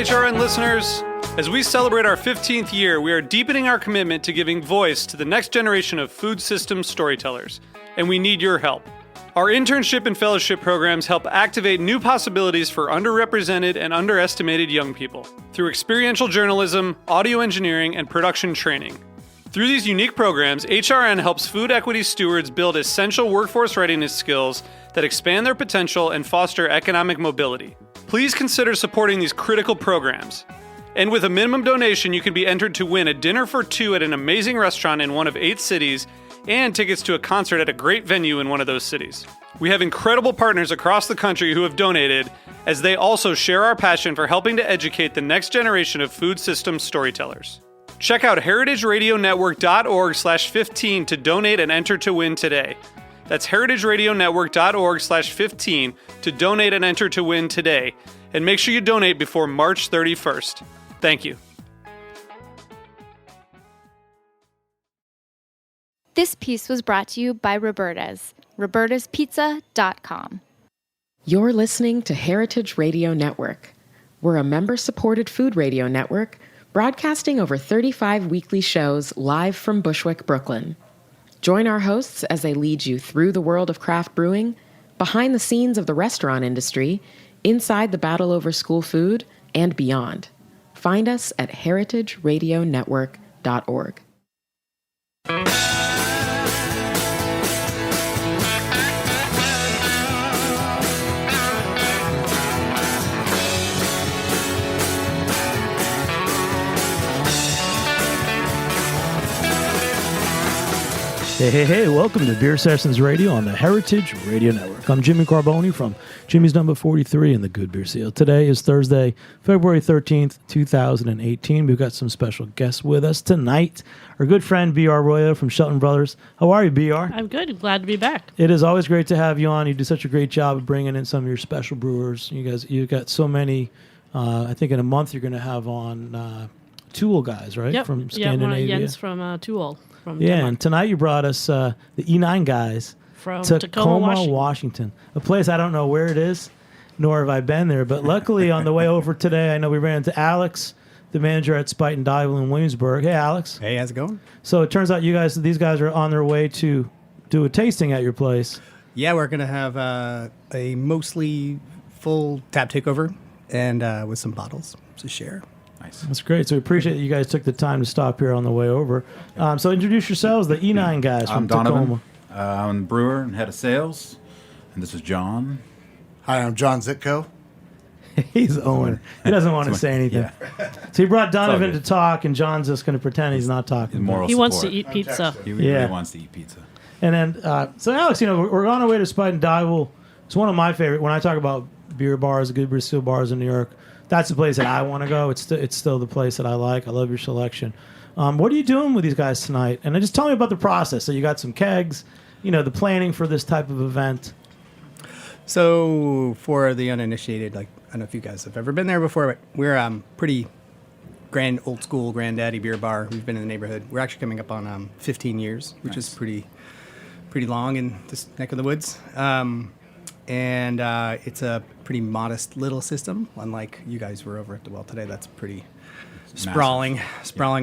HRN listeners. As we celebrate our 15th year, we are deepening our commitment to giving voice to the next generation of food systems storytellers, and we need your help. Our internship and fellowship programs help activate new possibilities for underrepresented and underestimated young people through experiential journalism, audio engineering, and production training. Through these unique programs, HRN helps food equity stewards build essential workforce readiness skills that expand their potential and foster economic mobility. Please consider supporting these critical programs. And with a minimum donation, you can be entered to win a dinner for two at an amazing restaurant in one of 8 cities and tickets to a concert at a great venue in one of those cities. We have incredible partners across the country who have donated, as they also share our passion for helping to educate the next generation of food systems storytellers. Check out heritageradionetwork.org/15 to donate and enter to win today. That's heritageradionetwork.org/15 to donate and enter to win today. And make sure you donate before March 31st. Thank you. This piece was brought to you by Roberta's, robertaspizza.com. You're listening to Heritage Radio Network. We're a member-supported food radio network broadcasting over 35 weekly shows live from Bushwick, Brooklyn. Join our hosts as they lead you through the world of craft brewing, behind the scenes of the restaurant industry, inside the battle over school food, and beyond. Find us at heritageradionetwork.org. Hey, welcome to Beer Sessions Radio on the Heritage Radio Network. I'm Jimmy Carboni from Jimmy's Number 43 in the Good Beer Seal. Today is Thursday, February 13th, 2018. We've got some special guests with us tonight. Our good friend, BR Rolya from Shelton Brothers. How are you, BR? I'm good. Glad to be back. It is always great to have you on. You do such a great job of bringing in some of your special brewers. You've got so many. I think in a month you're going to have on Tool guys, right? Yep. From Scandinavia. Yeah, Jens from Tool. Yeah, and tonight you brought us the E9 guys from Tacoma, Washington. A place I don't know where it is, nor have I been there. But luckily, on the way over today, I know we ran into Alex, the manager at Spuyten Duyvil in Williamsburg. Hey, Alex. Hey, how's it going? So it turns out these guys are on their way to do a tasting at your place. Yeah, we're going to have a mostly full tap takeover and with some bottles to share. Nice. That's great. So we appreciate that you guys took the time to stop here on the way over. So introduce yourselves, the E9 guys from Donovan. Tacoma. I'm the brewer and head of sales. And this is John. Hi, I'm John Zitko. He's Owen. He doesn't want to say anything. Yeah. So he brought Donovan to talk, and John's just going to pretend he's not talking. He wants to eat pizza. He really wants to eat pizza. And then, so Alex, we're on our way to Spuyten Duyvil. It's one of my favorite. When I talk about beer bars, good beer still bars in New York, that's the place that I want to go. It's still the place that I like. I love your selection. What are you doing with these guys tonight? And then just tell me about the process. So you got some kegs, the planning for this type of event. So for the uninitiated, I don't know if you guys have ever been there before, but we're pretty old school granddaddy beer bar. We've been in the neighborhood. We're actually coming up on 15 years, which is pretty long in this neck of the woods. And it's a pretty modest little system, unlike you guys were over at the well today. That's pretty sprawling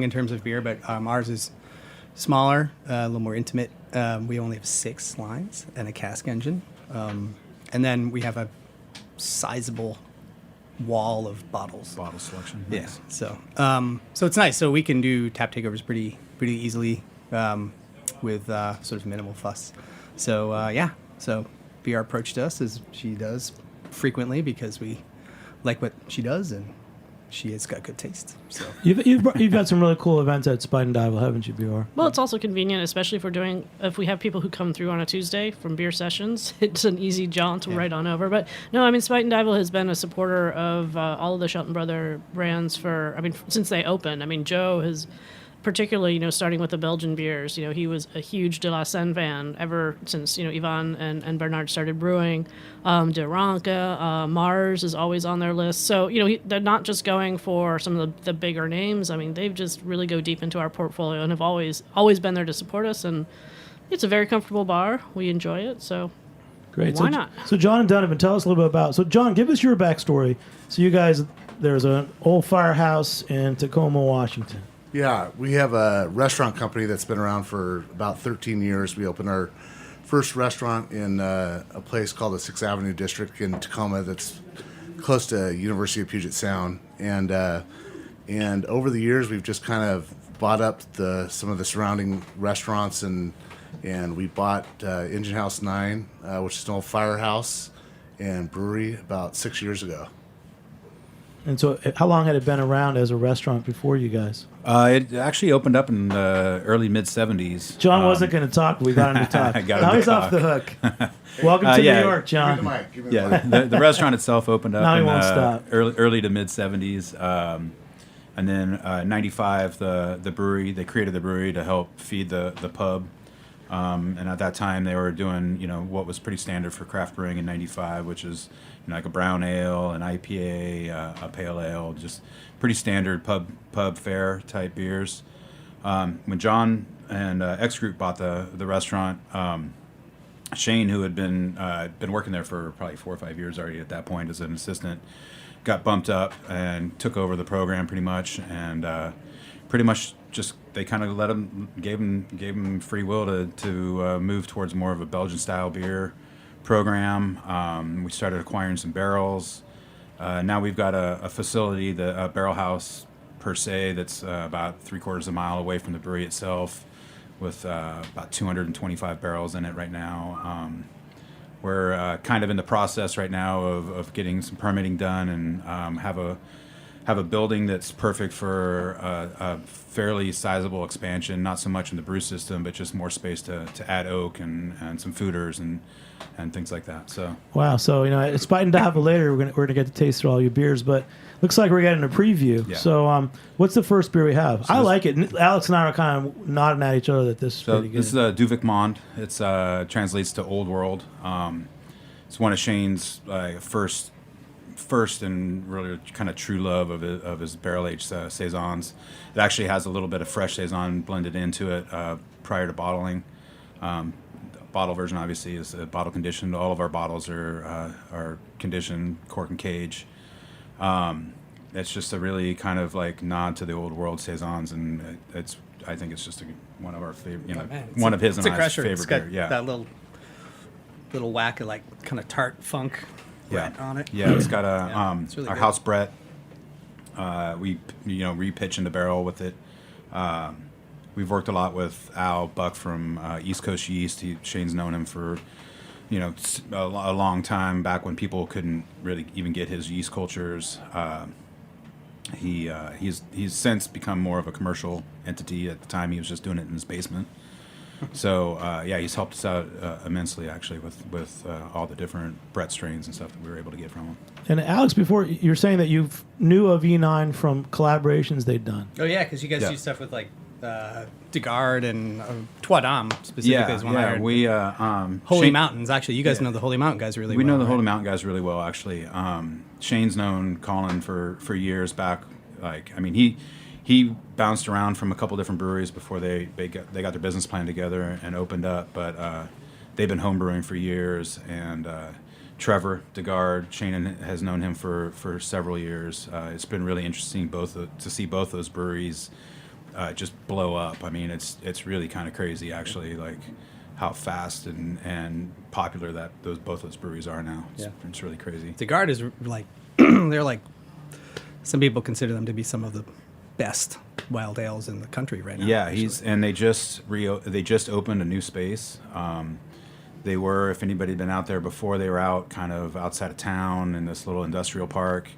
in terms of beer, but ours is smaller, a little more intimate. We only have 6 lines and a cask engine. And then we have a sizable wall of bottles. Bottle selection. Yeah. Nice. So it's nice. So we can do tap takeovers pretty easily with sort of minimal fuss. So, So BR approached us, as she does frequently, because we like what she does, and she has got good taste. So you've got some really cool events at Spuyten Duyvil, haven't you, BR? Well, it's also convenient, especially if we have people who come through on a Tuesday from beer sessions. It's an easy jaunt right on over. But no, Spuyten Duyvil has been a supporter of all of the Shelton Brothers brands since they opened. Joe has particularly, starting with the Belgian beers, he was a huge De La Seine fan ever since, Yvonne and Bernard started brewing. De Ranke, Mars is always on their list. So, they're not just going for some of the bigger names. They've just really go deep into our portfolio and have always been there to support us. And it's a very comfortable bar. We enjoy it. So Great. Why not? So John and Donovan, tell us a little bit about. So John, give us your backstory. So you guys, there's an old firehouse in Tacoma, Washington. Yeah, we have a restaurant company that's been around for about 13 years. We opened our first restaurant in a place called the 6th Avenue District in Tacoma that's close to University of Puget Sound. And over the years, we've just kind of bought up some of the surrounding restaurants, and we bought Engine House 9, which is an old firehouse and brewery, about 6 years ago. And so how long had it been around as a restaurant before you guys? It actually opened up in the early mid-'70s. John wasn't going to talk, but we got him to talk. I got him Now to he's talk. off the hook. Welcome to yeah. New York, John. Give me the mic. Give me the Yeah, mic. the restaurant itself opened up Now he in won't stop. early to mid-'70s. And then 95, the brewery, they created the brewery to help feed the pub. And at that time, they were doing, what was pretty standard for craft brewing in 95, which is like a brown ale, an IPA, a pale ale, just pretty standard pub fare type beers. When John and X Group bought the restaurant, Shane, who had been working there for probably 4 or 5 years already at that point as an assistant, got bumped up and took over the program pretty much, and pretty much just they kind of gave him free will to move towards more of a Belgian style beer program. We started acquiring some barrels. Now we've got a facility, a barrel house per se, that's about 3/4 of a mile away from the brewery itself, with about 225 barrels in it right now. We're kind of in the process right now of getting some permitting done, and have a building that's perfect for a fairly sizable expansion, not so much in the brew system, but just more space to add oak and some fooders and things like that. So Wow. So, at Spuyten Duyvil later, we're gonna get to taste through all your beers, but looks like we're getting a preview. Yeah. So, what's the first beer we have? So I this- like it. Alex and I are kind of nodding at each other that this is pretty good. this is a Duvik Mond. It's translates to Old World. It's one of Shane's first and really kind of true love of his barrel-aged saisons. It actually has a little bit of fresh saison blended into it prior to bottling. The bottle version obviously is bottle conditioned. All of our bottles are conditioned, cork and cage. It's just a really kind of like nod to the Old World saisons, and I think it's just one of our favorite, one of his and It's a I's crusher. favorite It's got beer. Yeah. that little whack of like kind of tart funk on it. Yeah, it's got it's really our good. house Brett. We repitch in the barrel with it. We've worked a lot with Al Buck from East Coast Yeast. Shane's known him for a long time, back when people couldn't really even get his yeast cultures. He's since become more of a commercial entity. At the time, he was just doing it in his basement. So he's helped us out immensely, actually, with all the different Brett strains and stuff that we were able to get from him. And Alex, before you're saying that you knew of E9 from collaborations they'd done. Oh yeah, because you guys Yeah. do stuff with like Degard and Trois Dames specifically is one I heard. We Holy Shane- Mountains. Actually, you guys know the Holy Mountain guys really well. We know the right? Holy Mountain guys really well, actually. Shane's known Colin for years back. He bounced around from a couple different breweries before they got their business plan together and opened up. But they've been homebrewing for years. And Trevor Degard, Shane has known him for several years. It's been really interesting to see both those breweries just blow up. I mean, it's really kind of crazy, actually, like how fast and popular that both those breweries are now. It's really crazy. Degard is like they're like some people consider them to be some of the best wild ales in the country right now. Yeah, actually. they just opened a new space. They were, if anybody had been out there before, they were out kind of outside of town in this little industrial park.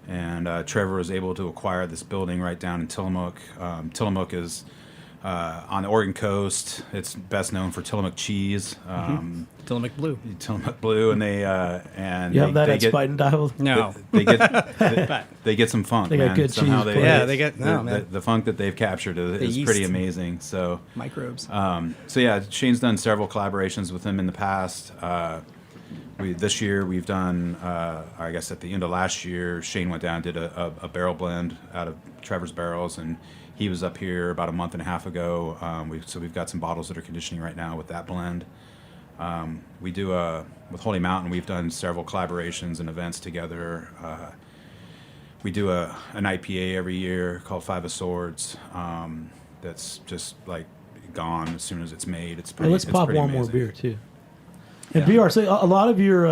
And Trevor was able to acquire this building right down in Tillamook. Tillamook is on the Oregon coast. It's best known for Tillamook cheese. Tillamook Blue. Tillamook Blue, and they You have that at Spuyten Duyvil? No. they get some funk. They got man. good Somehow cheese. They get man. the funk that they've captured is yeast. pretty amazing. So Microbes. Shane's done several collaborations with him in the past. This year we've done, I guess at the end of last year, Shane went down and did a barrel blend out of Trevor's barrels, and he was up here about a month and a half ago. So we've got some bottles that are conditioning right now with that blend. We do with Holy Mountain. We've done several collaborations and events together. We do an IPA every year called Five of Swords. That's just like gone as soon as it's made. It's pretty. Let's it's pop pretty one more amazing. beer too. And Yeah. BR, so a lot of your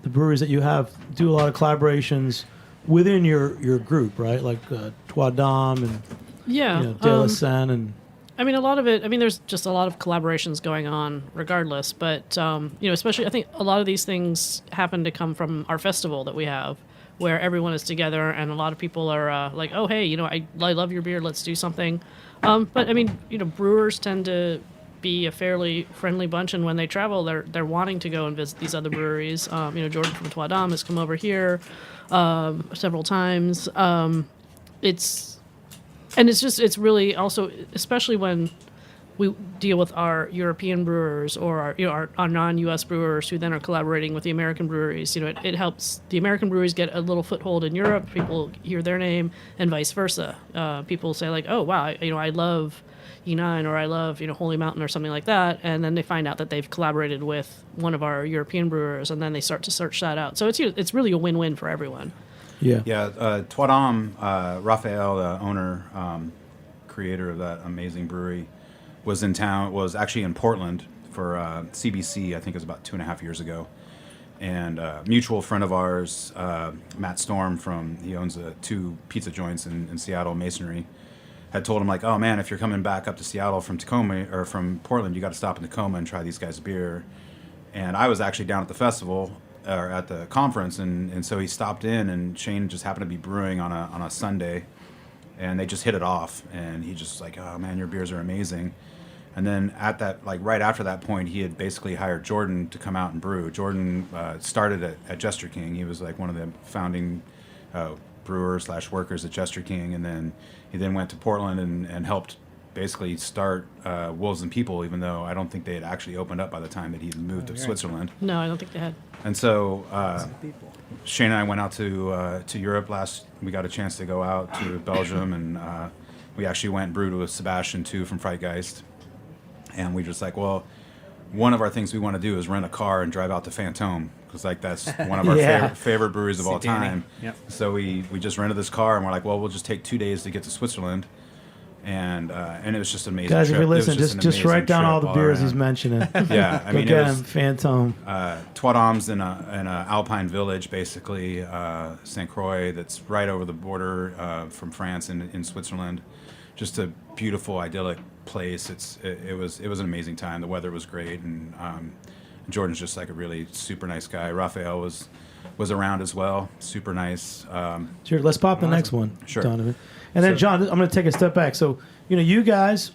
the breweries that you have do a lot of collaborations within your group, right? Like Trois Dames and Yeah. De La Seine and I mean, a lot of it. I mean, there's just a lot of collaborations going on, regardless. But especially, I think a lot of these things happen to come from our festival that we have, where everyone is together, and a lot of people are like, "Oh, hey, I love your beer. Let's do something." But I mean, brewers tend to be a fairly friendly bunch, and when they travel, they're wanting to go and visit these other breweries. Jordan from Trois Dames has come over here several times. It's really also, especially when we deal with our European brewers or our non-U.S. brewers who then are collaborating with the American breweries. It helps the American breweries get a little foothold in Europe. People hear their name, and vice versa. People say like, "Oh wow, I love E9 or I love Holy Mountain or something like that," and then they find out that they've collaborated with one of our European brewers, and then they start to search that out. So it's really a win-win for everyone. Yeah, Trois Dames, Raphael, the owner, creator of that amazing brewery, was in town. Was actually in Portland for CBC. I think it was about 2.5 years ago. And a mutual friend of ours, Matt Storm, he owns 2 pizza joints in Seattle, Masonry, had told him like, "Oh man, if you're coming back up to Seattle from Tacoma or from Portland, you got to stop in Tacoma and try these guys' beer." And I was actually down at the festival or at the conference, and so he stopped in, and Shane just happened to be brewing on a Sunday, and they just hit it off, and he just like, "Oh man, your beers are amazing." And then right after that point, he had basically hired Jordan to come out and brew. Jordan started at Jester King. He was like one of the founding brewer/workers at Jester King, and then he went to Portland and helped basically start Wolves and People, even though I don't think they had actually opened up by the time that he moved to Switzerland. No, I don't think they had. And so Shane and I went out to Europe we got a chance to go out to Belgium, and we actually went and brewed with Sebastian too from Frightgeist. And we just like, well, one of our things we want to do is rent a car and drive out to Fantôme, because like that's one of our favorite breweries of all time. Yep. So we just rented this car, and we're like, well, we'll just take 2 days to get to Switzerland. And it was just an amazing. guys, trip. if you It was listen, an just amazing write down trip all the beers around. he's mentioning. Yeah, I mean, Go it get was him, Phantom. Trois Dames in a alpine village, basically Saint Croix, that's right over the border from France in Switzerland. Just a beautiful, idyllic place. It was an amazing time. The weather was great, and Jordan's just like a really super nice guy. Raphael was around as well, super nice. Sure, let's pop the next one, Sure. Donovan. And then, John, I'm going to take a step back. So, you guys,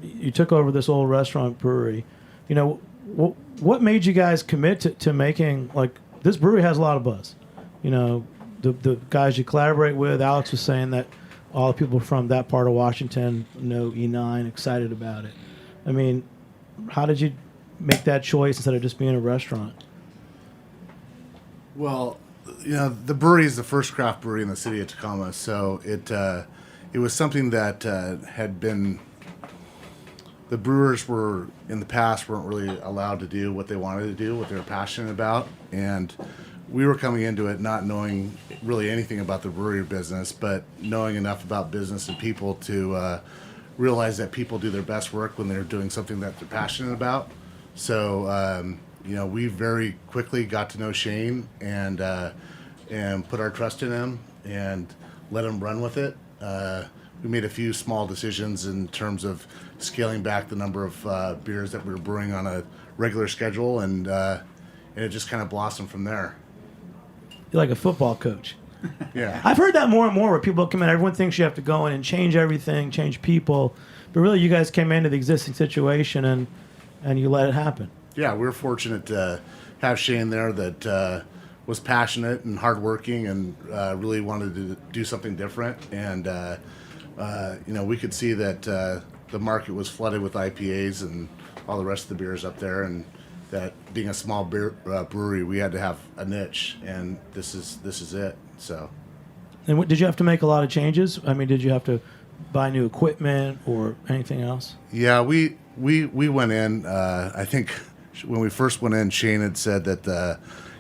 you took over this old restaurant brewery. What made you guys commit to making, like, this brewery has a lot of buzz. The guys you collaborate with, Alex was saying that all the people from that part of Washington know E9, excited about it. I mean, how did you make that choice instead of just being a restaurant? Well, the brewery is the first craft brewery in the city of Tacoma, so it was something that had been. The brewers were in the past weren't really allowed to do what they wanted to do, what they were passionate about, and we were coming into it not knowing really anything about the brewery business, but knowing enough about business and people to realize that people do their best work when they're doing something that they're passionate about. So. We very quickly got to know Shane and put our trust in him and let him run with it. We made a few small decisions in terms of scaling back the number of beers that we were brewing on a regular schedule, and it just kind of blossomed from there. You're like a football coach. Yeah. I've heard that more and more where people come in, everyone thinks you have to go in and change everything, change people. But really, you guys came into the existing situation and you let it happen. Yeah, we were fortunate to have Shane there that was passionate and hardworking and really wanted to do something different. And, we could see that the market was flooded with IPAs and all the rest of the beers up there. And that being a small brewery, we had to have a niche. And this is it. So. And did you have to make a lot of changes? I mean, did you have to buy new equipment or anything else? Yeah, we went in, I think when we first went in, Shane had said that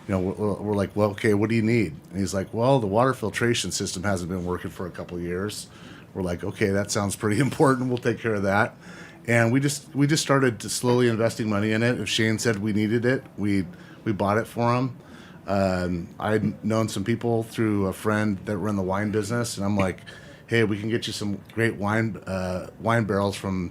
we're like, well, okay, what do you need? And he's like, well, the water filtration system hasn't been working for a couple of years. We're like, okay, that sounds pretty important. We'll take care of that. And we just started slowly investing money in it. If Shane said we needed it, we bought it for him. I'd known some people through a friend that run the wine business, and I'm like, hey, we can get you some great wine barrels from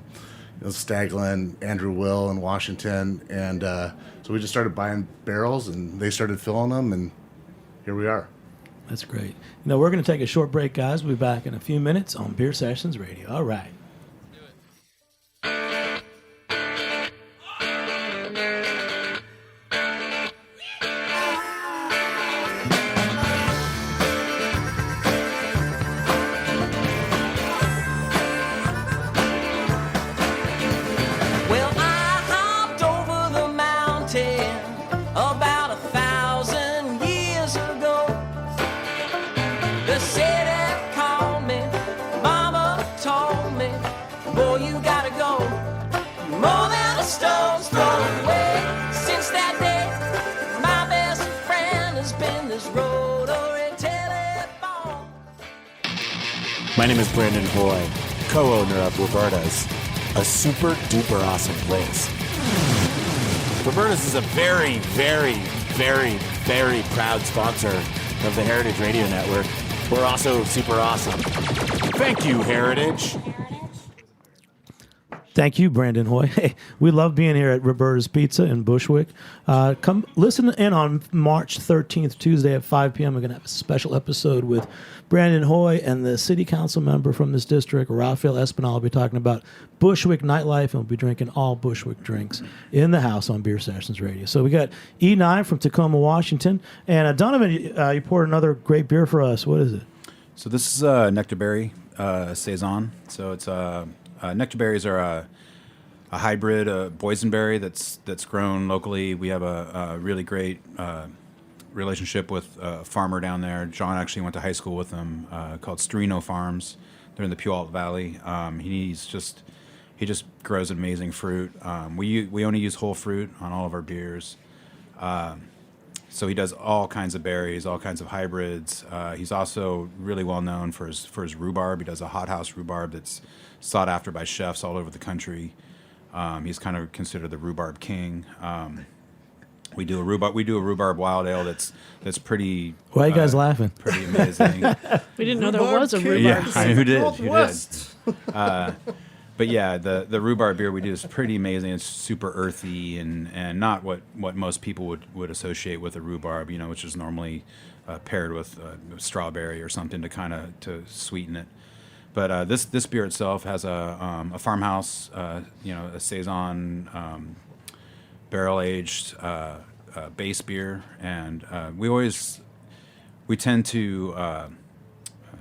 Staglin, Andrew Will in Washington, and so we just started buying barrels, and they started filling them, and here we are. That's great. We're going to take a short break, guys. We'll be back in a few minutes on Beer Sessions Radio. All right. My name is Brandon Hoy, co-owner of Roberta's, a super duper awesome place. Roberta's is a very, very, very, very proud sponsor of the Heritage Radio Network. We're also super awesome. Thank you, Heritage. Thank you, Brandon Hoy. Hey, we love being here at Roberta's Pizza in Bushwick. Come listen in on March 13th, Tuesday at 5 p.m. We're going to have a special episode with Brandon Hoy and the city council member from this district, Raphael Espinal. Will be talking about Bushwick nightlife, and we'll be drinking all Bushwick drinks in the house on Beer Sessions Radio. So we got E9 from Tacoma, Washington. And Donovan, you poured another great beer for us. What is it? So this is Nectarberry Saison. So it's nectarberries are a hybrid boysenberry that's grown locally. We have a really great relationship with a farmer down there. John actually went to high school with them, called Storino Farms. They're in the Puyallup Valley. He just grows amazing fruit. We only use whole fruit on all of our beers. So he does all kinds of berries, all kinds of hybrids. He's also really well known for his rhubarb. He does a hothouse rhubarb that's sought after by chefs all over the country. He's kind of considered the rhubarb king. We do a rhubarb wild ale that's pretty. Why are you guys laughing? Pretty amazing. We didn't know there was a rhubarb. Yeah, who did? But yeah, the rhubarb beer we do is pretty amazing. It's super earthy and not what most people would associate with a rhubarb, which is normally paired with strawberry or something to sweeten it. But this beer itself has a farmhouse, a saison, barrel aged base beer, and we tend to.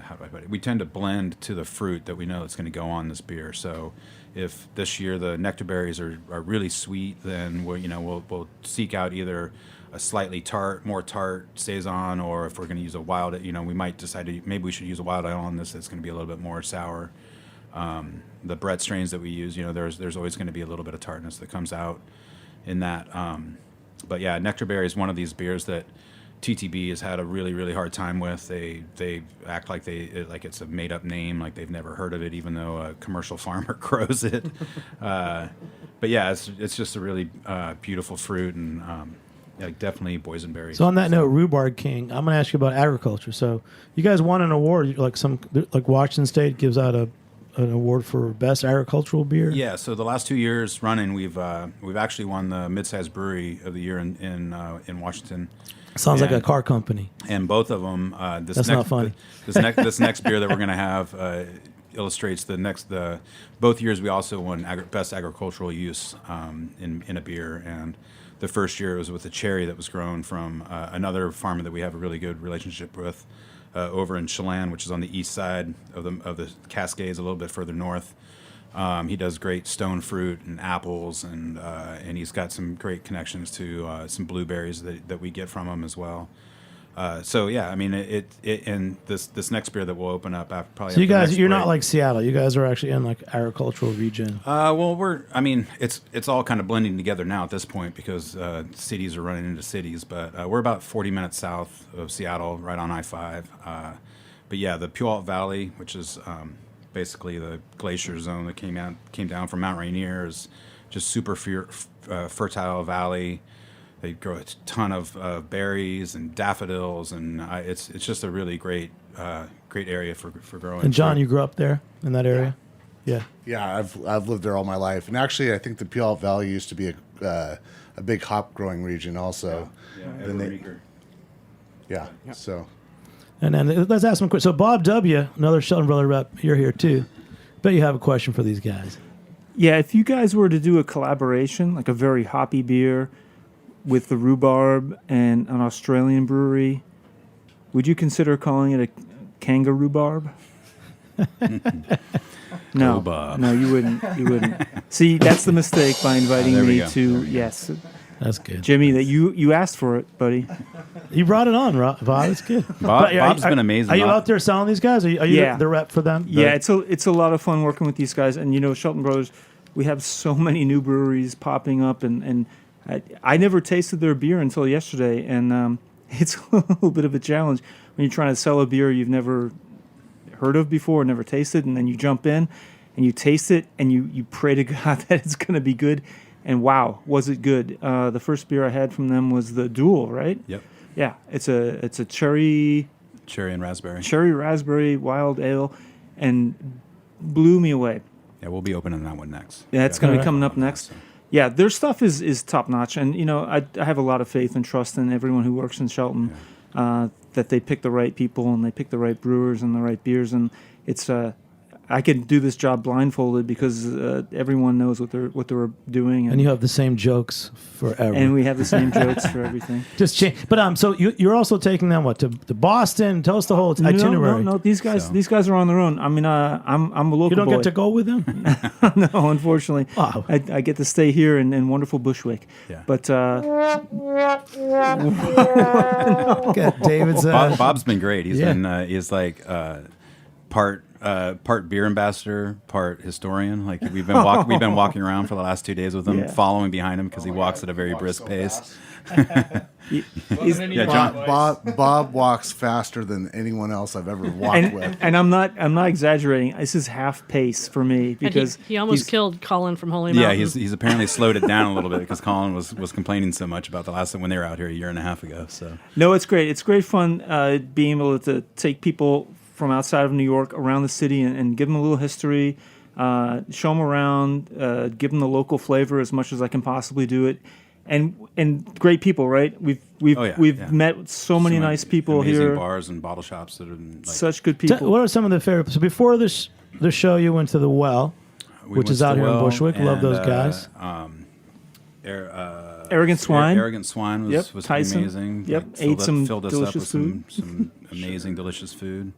How do I put it? We tend to blend to the fruit that we know that's going to go on this beer. So, if this year the nectarberries are really sweet, then we'll seek out either a slightly more tart saison, or if we're going to use a wild, we might decide maybe we should use a wild ale on this that's going to be a little bit more sour. The Brett strains that we use, there's always going to be a little bit of tartness that comes out in that. But yeah, nectarberry is one of these beers that TTB has had a really, really hard time with. They act like it's a made up name, like they've never heard of it, even though a commercial farmer grows it. But yeah, it's just a really beautiful fruit, and definitely boysenberry. So on that note, Rhubarb King, I'm going to ask you about agriculture. So you guys won an award, like Washington State gives out an award for best agricultural beer. Yeah, so the last 2 years running, we've actually won the Mid-Sized Brewery of the Year in Washington. Sounds like a car company. And both of them. That's not funny. This next beer that we're going to have illustrates both years. We also won best agricultural use in a beer, and the first year was with a cherry that was grown from another farmer that we have a really good relationship with over in Chelan, which is on the east side of the Cascades, a little bit further north. He does great stone fruit and apples, and he's got some great connections to some blueberries that we get from him as well. So yeah, I mean it and this next beer that will open up after probably. So you after the guys, next you're break. not like Seattle. You guys are actually in like agricultural region. Well, it's all kind of blending together now at this point because cities are running into cities. But we're about 40 minutes south of Seattle, right on I-5. But yeah, the Puyallup Valley, which is basically the glacier zone that came down from Mount Rainier, is just super fertile valley. They grow a ton of berries and daffodils, and it's just a really great area for growing. And John, fruit. you grew up there in that area? Yeah. Yeah, I've lived there all my life, and actually, I think the Puyallup Valley used to be a big hop growing region, also. So. And then let's ask them quick. So Bob W., another Shelton Brother rep, you're here too. Bet you have a question for these guys. Yeah, if you guys were to do a collaboration, like a very hoppy beer with the rhubarb and an Australian brewery, would you consider calling it a kangaroo barb? No, Rhubarb. no, you wouldn't. You wouldn't. See, that's the mistake by inviting There we me go. to. There we go. Yes, That's good. Jimmy, that you asked for it, buddy. You brought it on, Bob. That's good. Bob's been amazing. Are you out there selling these guys? Are you Yeah. the rep for them? Yeah, it's a lot of fun working with these guys, and Shelton Brothers. We have so many new breweries popping up, and I never tasted their beer until yesterday, and it's a little bit of a challenge when you're trying to sell a beer you've never heard of before, never tasted, and then you jump in and you taste it, and you pray to God that it's going to be good. And wow, was it good? The first beer I had from them was the Duel, right? Yep. Yeah, it's a cherry Cherry and raspberry wild ale, and blew me away. Yeah, we'll be opening that one next. Yeah, it's going to be coming up on that, next. so. Yeah, their stuff is top notch, and I have a lot of faith and trust in everyone who works in Shelton, that they pick the right people and they pick the right brewers and the right beers, and it's I can do this job blindfolded because everyone knows what they're doing, And you have the same jokes forever. and we have the same jokes for everything. Just change. But so you're also taking them to Boston? Tell us the whole itinerary. No, these guys are on their own. I mean, I'm a local You don't boy. get to go with them. No, unfortunately. Wow. I get to stay here in wonderful Bushwick. Yeah. But Get David's. Bob's been great. He's Yeah. he's like part beer ambassador, part historian. Like we've been walking around for the last 2 days with him, Yeah. following behind him because he walks at a very brisk pace. he's- John. Bob walks faster than anyone else I've ever walked with. and I'm not exaggerating. This is half pace for me And because he almost he's- killed Colin from Holy Yeah, Mountain. he's apparently slowed it down a little bit because Colin was complaining so much about the last time when they were out here a year and a half ago. So No, it's great. It's great fun being able to take people from outside of New York around the city and give them a little history, show them around, give them the local flavor as much as I can possibly do it. And great people, right? We've met so many nice people amazing here. bars and bottle shops that are like, Such good people. What are some of the favorite? So before the show, you went to the Well, we which went is to out the here in Well, Bushwick. Love those and, guys. Arrogant Swine. Arrogant Swine was Yep, pretty Tyson. amazing. Yep, Like, ate some filled us delicious up with food. some amazing, delicious food.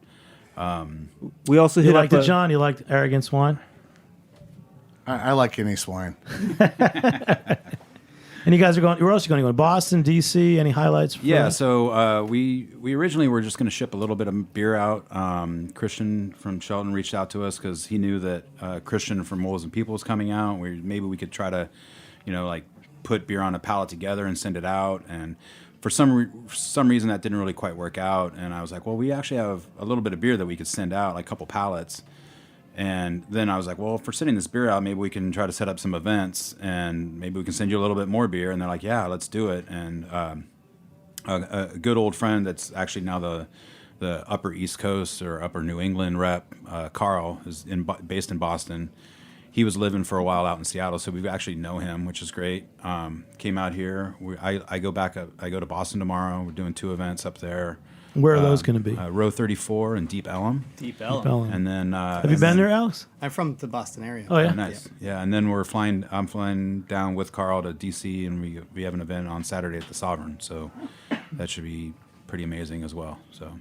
We also You hit liked up it, John? You liked Arrogant Swine? I like any swine. And you guys are going. Where else are you going to go? Boston, D.C. Any highlights? For Yeah, us? so we originally were just going to ship a little bit of beer out. Christian from Shelton reached out to us because he knew that Christian from Wolves and People was coming out. Maybe we could try to, like put beer on a pallet together and send it out. And for some reason that didn't really quite work out. And I was like, well, we actually have a little bit of beer that we could send out, like a couple pallets. And then I was like, well, if we're sending this beer out, maybe we can try to set up some events and maybe we can send you a little bit more beer. And they're like, yeah, let's do it. And a good old friend that's actually now the Upper East Coast or Upper New England rep, Carl, is based in Boston. He was living for a while out in Seattle, so we actually know him, which is great. Came out here. I go back up. I go to Boston tomorrow. We're doing 2 events up there. Where are those going to be? Row 34 in Deep Ellum. Deep Ellum. Bellum. And then Have you been there, Alex? I'm from the Boston area. Oh yeah. nice. Yeah, and then I'm flying down with Carl to DC, and we have an event on Saturday at the Sovereign, so that should be pretty amazing as well. So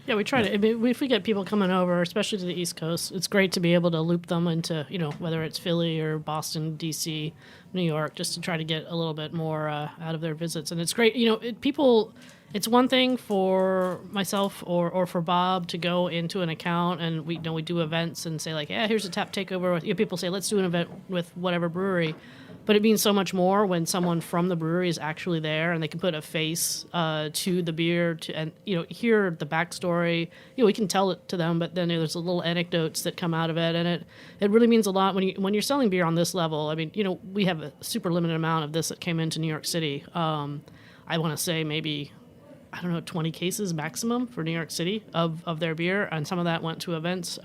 Yeah, we try to. I mean, if we get people coming over, especially to the East Coast, it's great to be able to loop them into, whether it's Philly or Boston, D.C., New York, just to try to get a little bit more out of their visits. And it's great, people. It's one thing for myself or for Bob to go into an account and we do events and say like, yeah, here's a tap takeover. People say, let's do an event with whatever brewery. But it means so much more when someone from the brewery is actually there and they can put a face to the beer and hear the backstory. We can tell it to them, but then there's little anecdotes that come out of it, and it really means a lot when you're selling beer on this level. I mean, we have a super limited amount of this that came into New York City. I want to say maybe 20 cases maximum for New York City of their beer, and some of that went to events.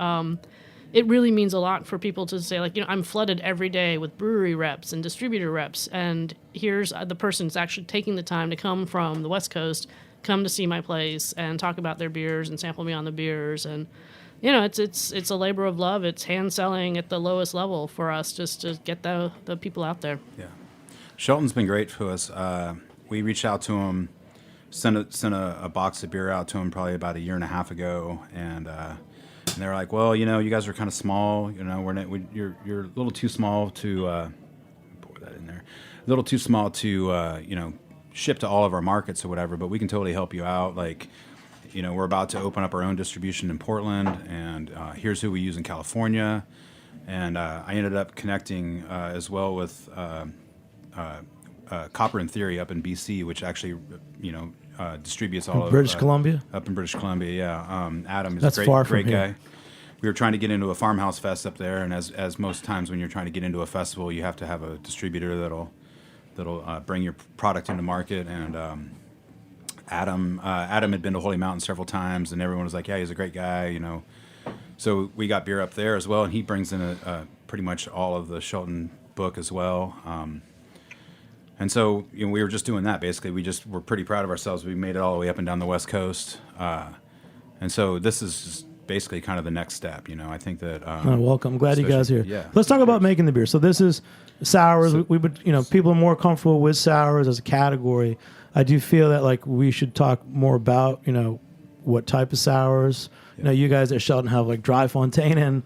It really means a lot for people to say, like, I'm flooded every day with brewery reps and distributor reps, and here's the person who's actually taking the time to come from the West Coast, come to see my place and talk about their beers and sample me on the beers. And, it's a labor of love. It's hand selling at the lowest level for us just to get the people out there. Yeah. Shelton's been great for us. We reached out to him, sent a box of beer out to him probably about a year and a half ago, and they were like, well, you guys are kind of small. You're a little too small to pour that in there. A little too small to ship to all of our markets or whatever. But we can totally help you out. Like, we're about to open up our own distribution in Portland, and here's who we use in California. And I ended up connecting as well with Copper and Theory up in BC, which actually distributes all of British Columbia. Up in British Columbia, yeah. Adam is That's a far great from guy. here. We were trying to get into a farmhouse fest up there, and as most times when you're trying to get into a festival, you have to have a distributor that'll bring your product into market. And Adam had been to Holy Mountain several times, and everyone was like, yeah, he's a great guy, So we got beer up there as well, and he brings in pretty much all of the Shelton book as well. And so we were just doing that basically. We're pretty proud of ourselves. We made it all the way up and down the West Coast, and so this is just basically kind of the next step. I think that. Welcome. Glad you guys are here. Yeah. Let's talk about making the beer. So this is sours. We people are more comfortable with sours as a category. I do feel that like we should talk more about what type of sours. Yeah. You guys at Shelton have like Dry Fontaine and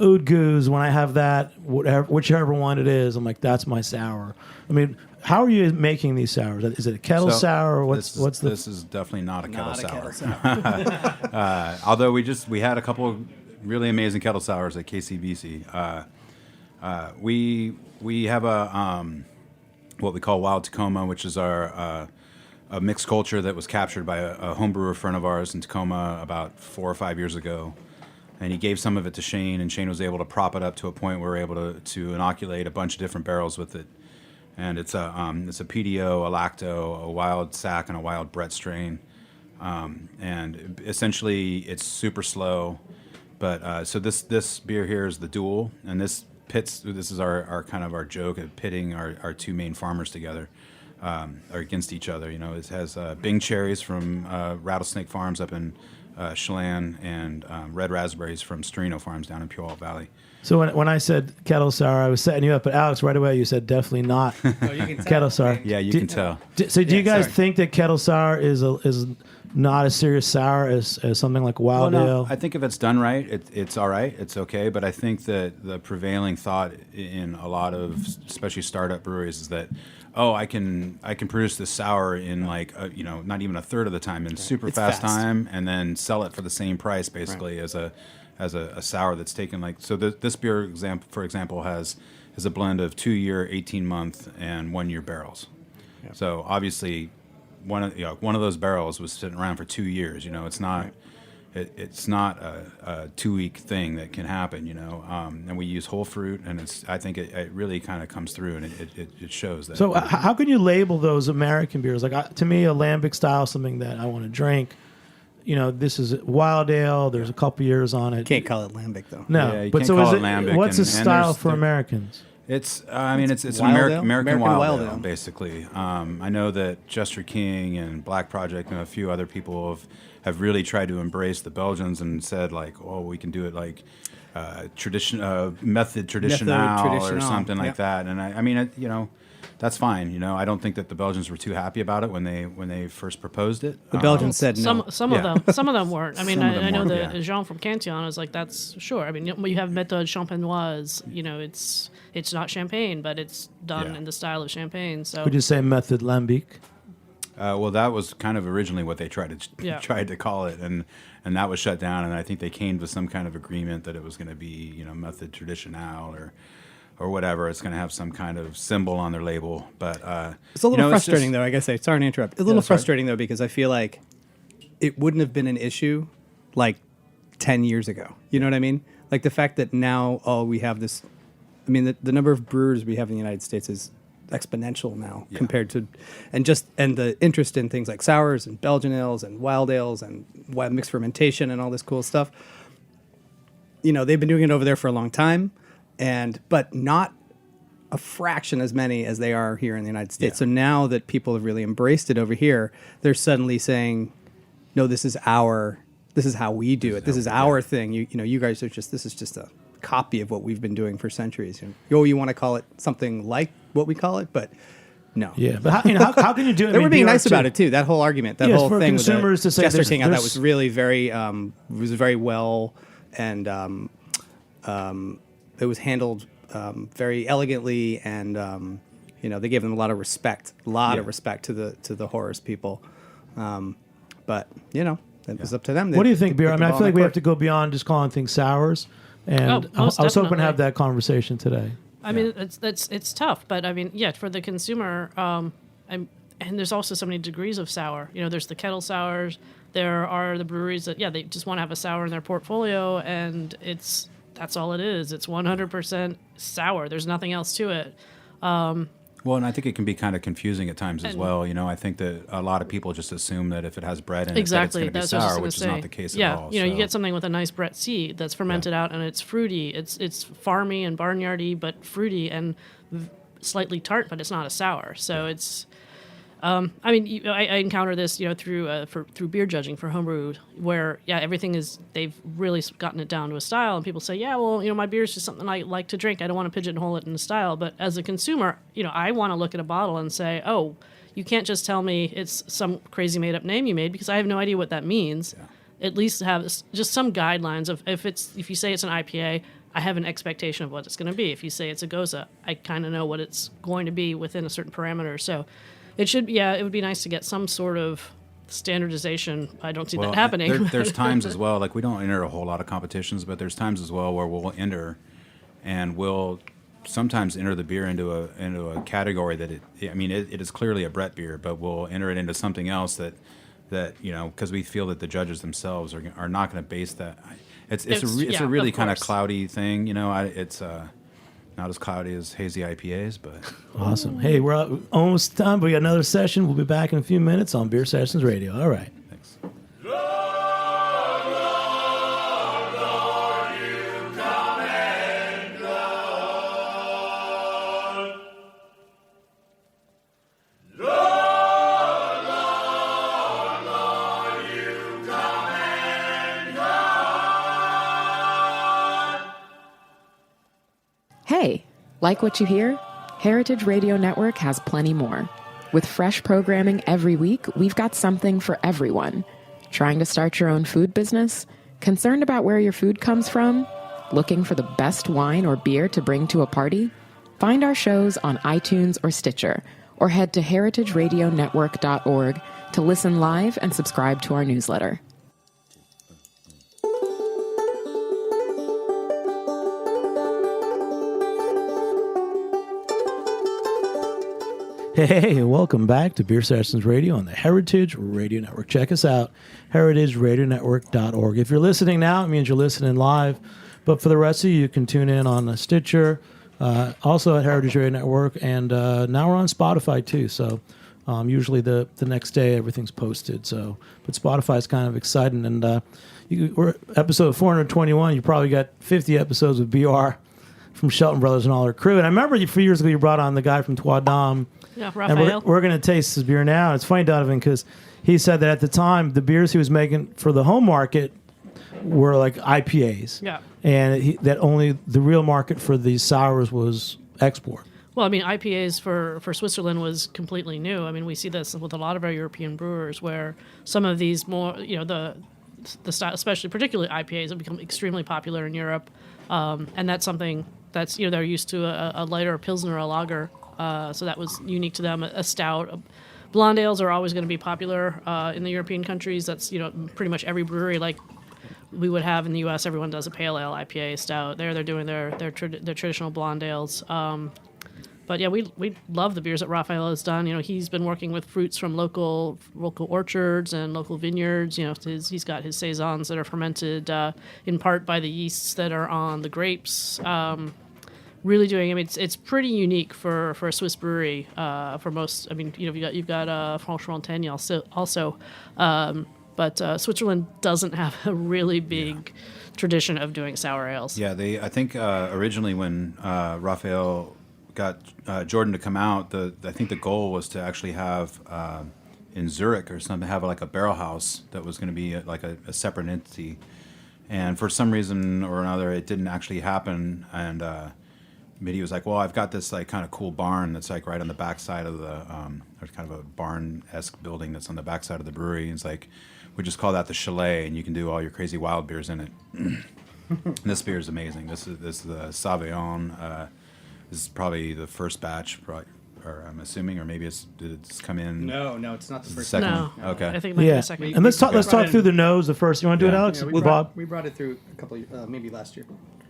Oud Goose. When I have that, whichever one it is, I'm like, that's my sour. I mean, how are you making these sours? Is it a kettle sour or what's the? This is definitely not a kettle sour. Although we had a couple of really amazing kettle sours at KCBC. We have a what we call Wild Tacoma, which is our a mixed culture that was captured by a home brewer friend of ours in Tacoma about 4 or 5 years ago. And he gave some of it to Shane, and Shane was able to prop it up to a point where we were able to inoculate a bunch of different barrels with it. And it's a PDO, a lacto, a wild sack, and a wild Brett strain. And essentially, it's super slow. But so this beer here is the dual, and this is our kind of our joke at pitting our two main farmers together, or against each other. It has Bing cherries from Rattlesnake Farms up in Chelan, and red raspberries from Storino Farms down in Puyallup Valley. So when I said kettle sour, I was setting you up, but Alex, right away you said definitely not kettle sour. Yeah, you can tell. So do you guys think that kettle sour is not as serious sour as something like Wild Ale? I think if it's done right, it's all right. It's okay. But I think that the prevailing thought in a lot of, especially startup breweries, is that, I can produce this sour in like not even a third of the time, in super fast time, and then sell it for the same price basically as a sour that's taken like. So this beer for example is a blend of 2-year, 18-month, and 1-year barrels. Yep. So obviously one of those barrels was sitting around for 2 years. It's not. Right. It's not a 2-week thing that can happen, and we use whole fruit, and I think it really kind of comes through, and it shows that. So how can you label those American beers? Like to me, a lambic style, something that I want to drink. This is Wild Ale. There's a couple years on it. Can't call it lambic though. No, yeah, but so is it lambic? What's a style for Americans? It's an American wild ale, basically. I know that Jester King and Black Project and a few other people have really tried to embrace the Belgians and said like, we can do it like method traditional or something like that. And I mean, that's fine. I don't think that the Belgians were too happy about it when they first proposed it. The Belgians said no. Some of them weren't. I mean, I know that Jean from Cantillon was like, that's sure. I mean, you have Méthode Champenoise. It's not champagne, but it's done in the style of champagne. So would you say Method Lambic? Well, that was kind of originally what they tried to call it, and that was shut down. And I think they came to some kind of agreement that it was going to be, method traditional or whatever. It's going to have some kind of symbol on their label. But it's a little frustrating, though. I guess sorry to interrupt. It's a little frustrating though, because I feel like it wouldn't have been an issue like 10 years ago. You know what I mean? Like the fact that now we have this. I mean, the number of brewers we have in the United States is exponential now compared to, and the interest in things like sours and Belgian ales and wild ales and wild mixed fermentation and all this cool stuff. They've been doing it over there for a long time, but not a fraction as many as they are here in the United States. So now that people have really embraced it over here, they're suddenly saying, no, this is how we do it. This is our thing. You guys are this is just a copy of what we've been doing for centuries. You want to call it something like what we call it, but no. Yeah, but how can you do it? They were being nice about it too. That whole argument, that whole for thing consumers with to say Jester King, I thought there's was really very well, and it was handled very elegantly, and they gave them a lot of respect, of respect to the Horus people. But it was up to them. What do you think, BR? I mean, I feel like we have to go beyond just calling things sours. And I was hoping to have that conversation today. I mean, it's tough, but I mean, for the consumer, and there's also so many degrees of sour. There's the kettle sours. There are the breweries that, they just want to have a sour in their portfolio, and that's all it is. It's 100% sour. There's nothing else to it. Well, and I think it can be kind of confusing at times as well. I think that a lot of people just assume that if it has bread in it, that it's going to be sour, which is not the case at all. You get something with a nice Brett C that's fermented out, and it's fruity. It's farmy and barnyardy, but fruity and slightly tart, but it's not a sour. So it's. I encounter this, through beer judging for homebrew, where everything is, they've really gotten it down to a style, and people say, my beer is just something I like to drink. I don't want to pigeonhole it in a style, but as a consumer, I want to look at a bottle and say, oh, you can't just tell me it's some crazy made up name you made, because I have no idea what that means. Yeah. At least have just some guidelines of if you say it's an IPA, I have an expectation of what it's going to be. If you say it's a Goza, I kind of know what it's going to be within a certain parameter. So. It should, it would be nice to get some sort of standardization. I don't see that happening. There's times as well, like we don't enter a whole lot of competitions, but there's times as well where we'll enter, and we'll sometimes enter the beer into a category that it is clearly a Brett beer, but we'll enter it into something else that because we feel that the judges themselves are not going to base that. It's a really kind of cloudy thing, it's. Not as cloudy as hazy IPAs, but... Awesome. Hey, we're almost done, but we got another session. We'll be back in a few minutes on Beer Sessions Radio. All right. Thanks. Hey, like what you hear? Heritage Radio Network has plenty more. With fresh programming every week, we've got something for everyone. Trying to start your own food business? Concerned about where your food comes from? Looking for the best wine or beer to bring to a party? Find our shows on iTunes or Stitcher, or head to heritageradionetwork.org to listen live and subscribe to our newsletter. Hey, welcome back to Beer Sessions Radio on the Heritage Radio Network. Check us out, heritageradionetwork.org. If you're listening now, it means you're listening live. But for the rest of you can tune in on Stitcher, also at Heritage Radio Network, and now we're on Spotify too. So usually the next day everything's posted. So, but Spotify is kind of exciting, and we're episode 421. You probably got 50 episodes with BR from Shelton Brothers and all their crew. And I remember a few years ago you brought on the guy from Trois Dames. Yeah, Raphael. And we're going to taste his beer now. It's funny, Donovan, because he said that at the time, the beers he was making for the home market were like IPAs. Yeah. And that only the real market for these sours was export. Well, I mean, IPAs for Switzerland was completely new. I mean, we see this with a lot of our European brewers where some of these more, the style, especially particularly IPAs, have become extremely popular in Europe. And that's something that's, they're used to a lighter Pilsner or a lager. So that was unique to them, a stout. blonde ales are always going to be popular in the European countries. That's pretty much every brewery like we would have in the U.S. Everyone does a pale ale, IPA, stout. They're doing their traditional blonde ales. But yeah, we love the beers that Raphael has done. He's been working with fruits from local orchards and local vineyards. He's got his saisons that are fermented in part by the yeasts that are on the grapes. Really doing. I mean, it's pretty unique for a Swiss brewery. For most, I mean, you've got Franche-Montagne also. But Switzerland doesn't have a really big tradition of doing sour ales. Yeah, I think originally when Raphael got Jordan to come out, I think the goal was to actually have in Zurich or something, have like a barrel house that was going to be like a separate entity. And for some reason or another, it didn't actually happen. And Mitty was like, well, I've got this like kind of cool barn that's like right on the backside of the, there's kind of a barn-esque building that's on the backside of the brewery. And it's like, we just call that the chalet, and you can do all your crazy wild beers in it. And this beer is amazing. This is the Sauvignon. This is probably the first batch, or I'm assuming, or maybe did it come in? No, it's not the first. Second No. one? Okay. I think it might be the second. And let's talk through the nose. The first, you want to do it, Alex? Yeah, Bob. we brought it through a couple, maybe last year.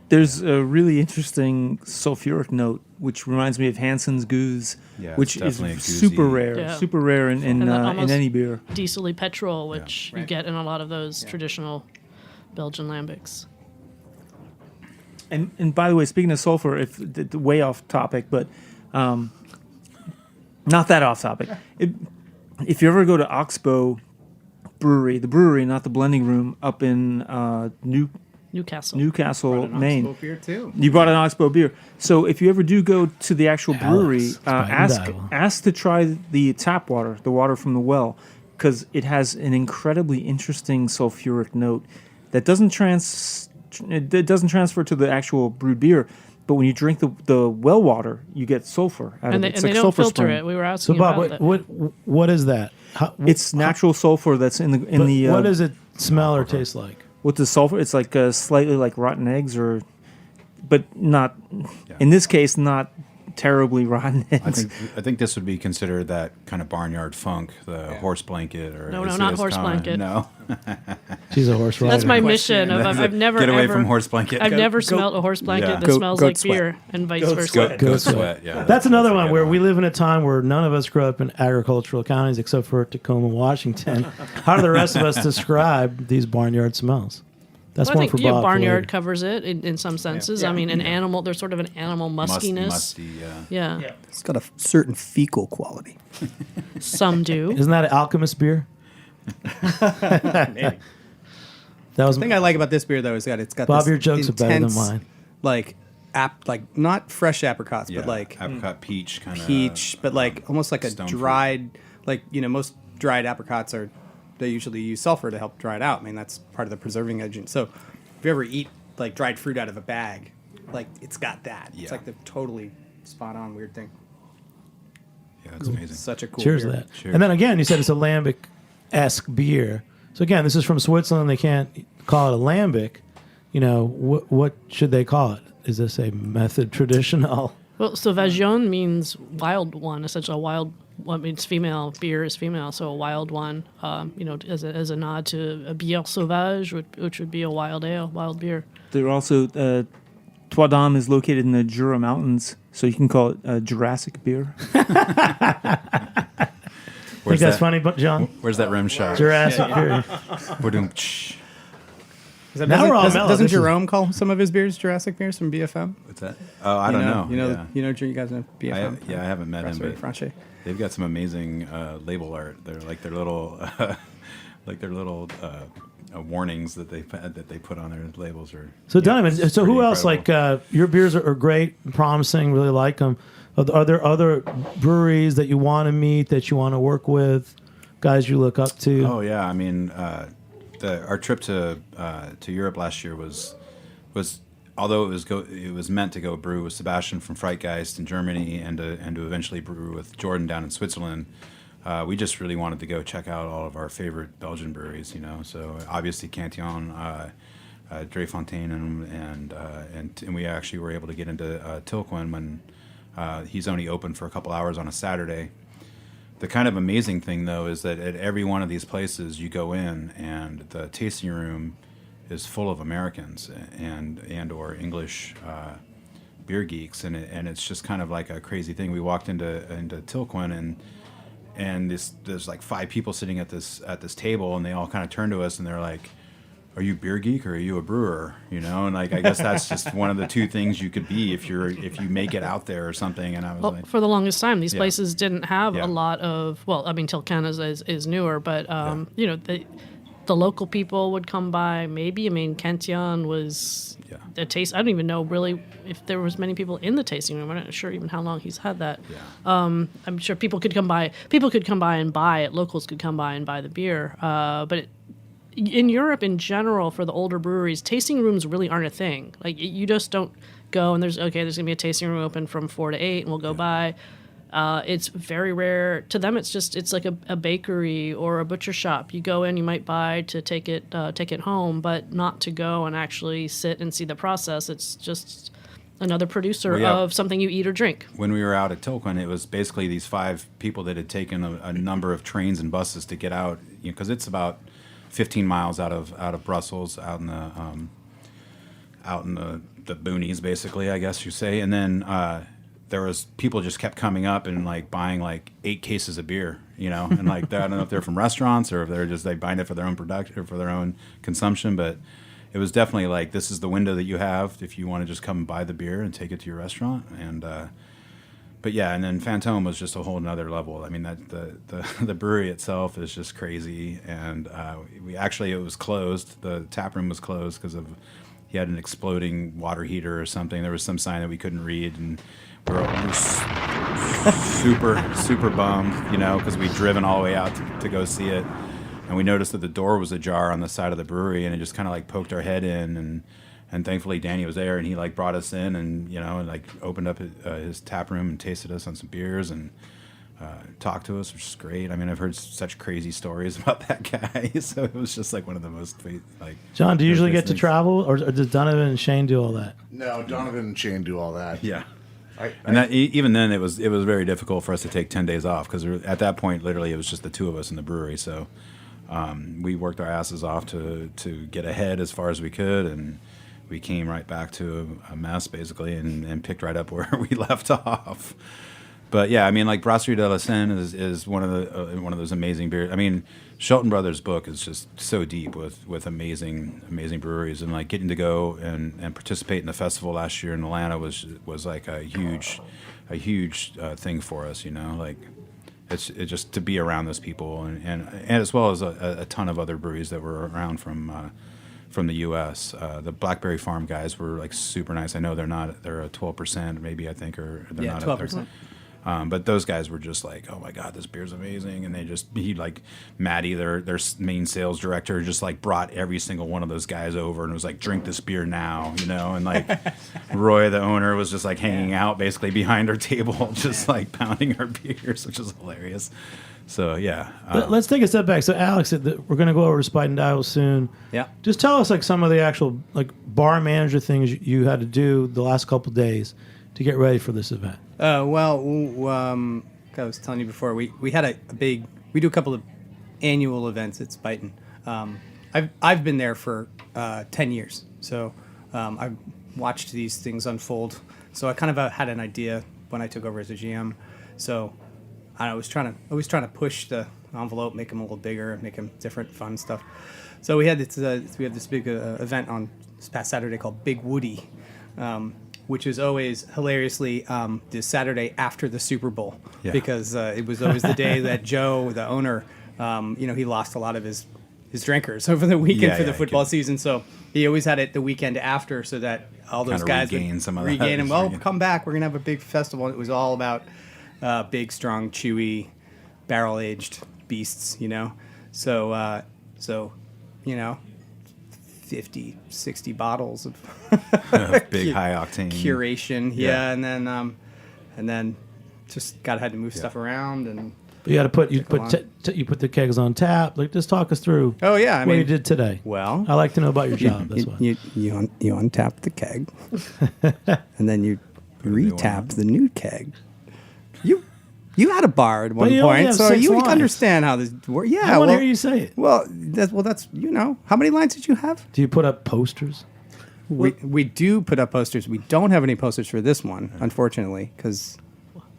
There's a really interesting sulfuric note, which reminds me of Hansen's Goose, Yeah, which it's is definitely a super goosey. rare, Yeah. super rare in And that in almost any beer. Diesely petrol, which you Right. get in a lot of those traditional Belgian lambics. And by the way, speaking of sulfur, way off topic, but not that off topic. If you ever go to Oxbow Brewery, the brewery, not the blending room, up in Newcastle, Maine. Oxbow beer too. You brought an Oxbow beer. So if you ever do go to the actual brewery, Spuyten Duyvil. ask to try the tap water, the water from the well, because it has an incredibly interesting sulfuric note that doesn't transfer to the actual brewed beer. But when you drink the well water, you get sulfur out And of it. they, It's and like they don't sulfur filter spring. it. We were So asking Bob, about that. what is that? It's natural sulfur that's in the. What does it smell or taste like? With the sulfur, it's like slightly like rotten eggs, but not. In this case, not terribly rotten eggs. I think this would be considered that kind of barnyard funk, the horse blanket, or No, is not it horse common? blanket. No, She's a horse rider. That's my mission. I've never get away ever, from horse blanket. I've never smelled a horse blanket Yeah. that Goat- smells goat like sweat. beer, and vice Goat versa. sweat. Goat sweat. Yeah, That's another a one good where we live in a time where none of us grew up in agricultural counties except for Tacoma, Washington. How do the rest of us describe these barnyard smells? That's Well, I one think for Bob. for barnyard later. covers it in some senses. Yeah. I mean, an animal. There's sort of an animal muskiness. musty. Yeah. Yeah, It's got a certain fecal quality. some do. Isn't that an alchemist beer? That was The thing I like about this beer though is that it's got Bob. this Your jokes are better than intense, mine. like not fresh apricots, Yeah, but like apricot peach kind of peach, but like almost like a stone fruit. dried, like most dried apricots they usually use sulfur to help dry it out. I mean that's part of the preserving agent. So if you ever eat like dried fruit out of a bag, like it's got that. Yeah. It's like the totally spot on weird thing. Yeah, it's amazing. Such a cool Cheers beer. to that. Cheers. And then again, you said it's a lambic-esque beer. So again, this is from Switzerland. They can't call it a lambic. What should they call it? Is this a method traditional? Well, Sauvagnon means wild one. Essentially, a wild. Well, means female. Beer is female, so a wild one. As a nod to a bière sauvage, which would be a wild ale, wild beer. There also Trois Dames is located in the Jura Mountains, so you can call it Jurassic beer. Think that's funny, but John? Where's that rim shot? Jurassic beer. Ba-doom-tsh. Now we're all mellow. Doesn't This is- Jerome call some of his beers Jurassic beers from BFM? What's that? Oh, I don't know. You Yeah. guys know BFM? I haven't met him, but Franche. they've got some amazing label art. They're like their little, warnings that they put on their labels are. So Donovan, so who pretty else? incredible. Like your beers are great, promising, really like them. Are there other breweries that you want to meet, that you want to work with, guys you look up to? Oh yeah, I mean, our trip to Europe last year was although it was meant to go brew with Sebastian from Freitgeist in Germany and to eventually brew with Jordan down in Switzerland. We just really wanted to go check out all of our favorite Belgian breweries, So obviously Cantillon, Drie-Fontein, and we actually were able to get into Tilquin when he's only open for a couple hours on a Saturday. the kind of amazing thing, though, is that at every one of these places you go in, and the tasting room is full of Americans and or English beer geeks, and it's just kind of like a crazy thing. We walked into Tilquin, and there's like 5 people sitting at this table, and they all kind of turn to us, and they're like, "Are you beer geek or are you a brewer?" You know, and like I guess that's just one of the 2 things you could be if you make it out there or something. And I was like, for the longest time, these Yeah. places didn't have Yeah. a lot of. Well, I mean, Tilquin is newer, but you know, the local people would come by. Maybe, I mean, Kentian was a taste. I don't even know really if there was many people in the tasting room. I'm not sure even how long he's had that. Yeah. I'm sure people could come by. People could come by and buy it. Locals could come by and buy the beer. But in Europe, in general, for the older breweries, tasting rooms really aren't a thing. Like you just don't go and there's gonna be a tasting room open from 4 to 8, and we'll go by. It's very rare to them. It's like a bakery or a butcher shop. You go in, you might buy to take it home, but not to go and actually sit and see the process. It's just another producer of something you eat or drink. When we were out at Tilquin, it was basically these 5 people that had taken a number of trains and buses to get out, because it's about 15 miles out of Brussels, out in the boonies, basically, I guess you say. And then there was people just kept coming up and like buying like 8 cases of beer, you know, and like I don't know if they're from restaurants or if they're just they buying it for their own production or for their own consumption, but it was definitely like this is the window that you have if you want to just come and buy the beer and take it to your restaurant. And but yeah, and then Fantôme was just a whole nother level. I mean, that the brewery itself is just crazy, and it was closed. The tap room was closed because he had an exploding water heater or something. There was some sign that we couldn't read, and we were super bummed, you know, because we'd driven all the way out to go see it, and we noticed that the door was ajar on the side of the brewery, and it just kind of like poked our head in, and thankfully Danny was there, and he like brought us in, and you know, and like opened up his tap room and tasted us on some beers and talked to us, which is great. I mean, I've heard such crazy stories about that guy, so it was just like one of the most like. John, do you usually get to travel, or does Donovan and Shane do all that? No, Donovan and Shane do all that. Yeah. Even then, it was very difficult for us to take 10 days off because at that point, literally, it was just the 2 of us in the brewery. So we worked our asses off to get ahead as far as we could, and we came right back to a mess basically, and picked right up where we left off. But yeah, I mean, like Brasserie de la Seine is one of those amazing beers. I mean, Shelton Brothers' book is just so deep with amazing breweries, and like getting to go and participate in the festival last year in Atlanta was like a huge thing for us. You know, like it's just to be around those people, and as well as a ton of other breweries that were around from the U.S. The Blackberry Farm guys were like super nice. I know they're a 12% maybe, I think, or they're not 12%. But those guys were just like, oh my God, this beer's amazing. And Maddie, their main sales director, just like brought every single one of those guys over and was like, drink this beer now, you know? And like Roy, the owner, was just like hanging out basically behind our table, just like pounding our beers, which is hilarious. So yeah. Let's take a step back. So Alex, we're going to go over to Spuyten Duyvil soon. Yeah. Just tell us like some of the actual like bar manager things you had to do the last couple of days to get ready for this event. I was telling you before, we had we do a couple of annual events at Spuyten. I've been there for 10 years, so I've watched these things unfold. So I kind of had an idea when I took over as a GM. So I was trying to push the envelope, make them a little bigger, make them different, fun stuff. So we had this big event on this past Saturday called Big Woody. Which is always hilariously the Saturday after the Super Bowl, because it was always the day that Joe, the owner, he lost a lot of his drinkers over the weekend for the football season. So he always had it the weekend after, so that all those guys would regain them. Well, come back. We're gonna have a big festival. It was all about big, strong, chewy, barrel-aged beasts. You know, so 50, 60 bottles of big high octane curation, and then just had to move stuff around, and you had to you put the kegs on tap. Like, just talk us through. Oh yeah, what you did today. Well, I like to know about your job. That's why you untap the keg, and then you retap the new keg. You had a bar at one you only point, have so 6 you lines. understand how this works. Yeah, I want to hear you say it. Well, that's how many lines did you have? Do you put up posters? We do put up posters. We don't have any posters for this one, unfortunately, because